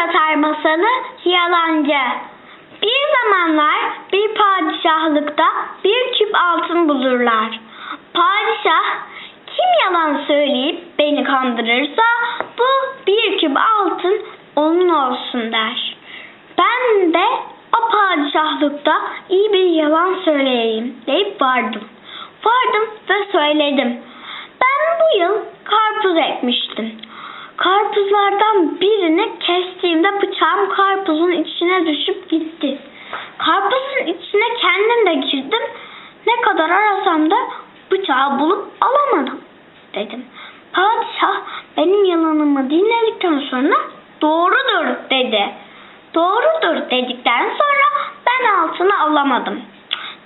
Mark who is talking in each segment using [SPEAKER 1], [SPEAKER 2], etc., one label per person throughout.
[SPEAKER 1] Tatar masalı yalancı. Bir zamanlar bir padişahlıkta bir küp altın bulurlar. Padişah kim yalan söyleyip beni kandırırsa bu bir küp altın onun olsun der. Ben de o padişahlıkta iyi bir yalan söyleyeyim deyip vardım. Vardım ve söyledim. Ben bu yıl karpuz ekmiştim. Karpuzlardan birini kestiğimde bıçağım karpuzun içine düşüp gitti. Karpuzun içine kendim de girdim. Ne kadar arasam da bıçağı bulup alamadım dedim. Padişah benim yalanımı dinledikten sonra doğrudur dedi. Doğrudur dedikten sonra ben altını alamadım.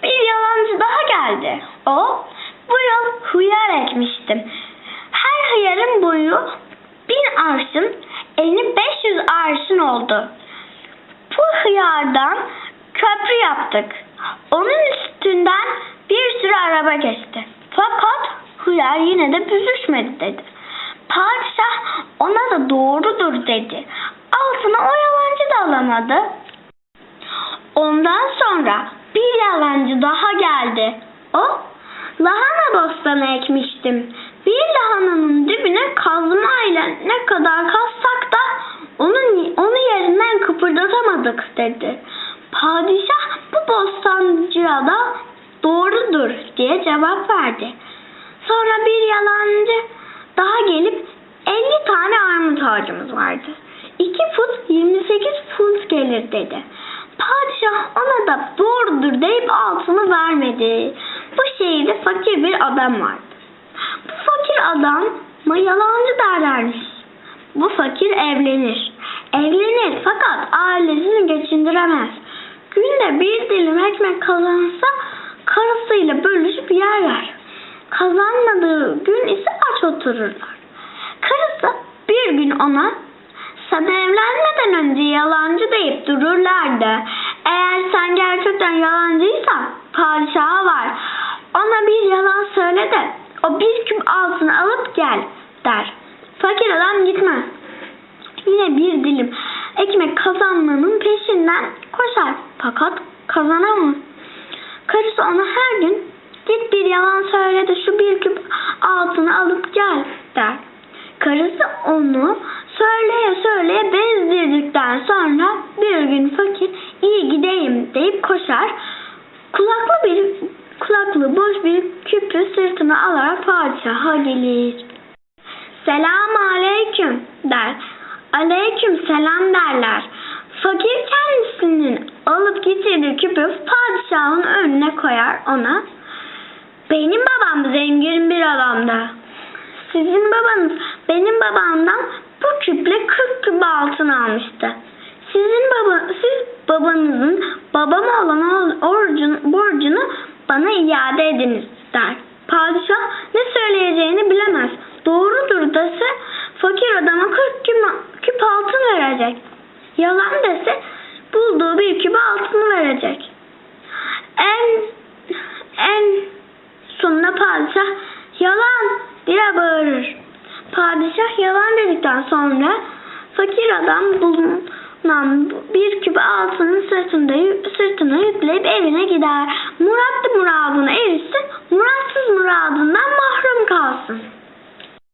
[SPEAKER 1] Bir yalancı daha geldi. O bu yıl hıyar ekmiştim. Her hıyarın boyu 1000 arşın, eni 500 arşın oldu. Bu hıyardan köprü yaptık. Onun üstünden bir sürü araba geçti. Fakat hıyar yine de büzüşmedi dedi. Padişah ona da doğrudur dedi. Altına o yalancı da alamadı. Ondan sonra bir yalancı daha geldi. O lahana bostanı ekmiştim. Bir lahananın dibine kazmayla ne kadar kazsak da onu yerinden kıpırdatamadık dedi. Padişah bu bostancıya da doğrudur diye cevap verdi. Sonra bir yalancı daha gelip 50 tane armut ağacımız vardı. 2 fut 28 fut gelir dedi. Padişah ona da doğrudur deyip altını vermedi. Bu şehirde fakir bir adam vardı. Bu fakir adam yalancı derlermiş. Bu fakir evlenir. Evlenir fakat ailesini geçindiremez. Günde bir dilim ekmek kazansa karısıyla bölüşüp yerler. Kazanmadığı gün ise aç otururlar. Karısı bir gün ona sen evlenmeden önce yalancı deyip dururlardı. Eğer sen gerçekten yalancıysan padişaha var. Ona bir yalan söyle de o bir küp altını alıp gel der. Fakir adam gitmez. Yine bir dilim ekmek kazanmanın peşinden koşar. Fakat kazanamaz. Karısı ona her gün git bir yalan söyle de şu bir küp altını alıp gel der. Karısı onu söyleye bezdirdikten sonra bir gün fakir iyi gideyim deyip koşar. Kulaklı boş bir küpü sırtına alarak padişaha gelir. Selam aleyküm der. Aleyküm selam derler. Fakir kendisinin alıp getirdiği küpü padişahın önüne koyar ona. Benim babam zengin bir adamdı. Sizin babanız benim babamdan bu küple 40 küp altın almıştı. Siz babanızın babama olan borcunu bana iade ediniz der. Padişah ne söyleyeceğini bilemez. Doğrudur dese fakir adama 40 küp altın verecek. Yalan dese bulduğu bir küp altını verecek. En sonunda padişah yalan diye bağırır. Padişah yalan dedikten sonra fakir adam bulunan bir küp altının sırtına yükleyip evine gider. Muratlı muradına erişsin, muratsız muradından mahrum kalsın.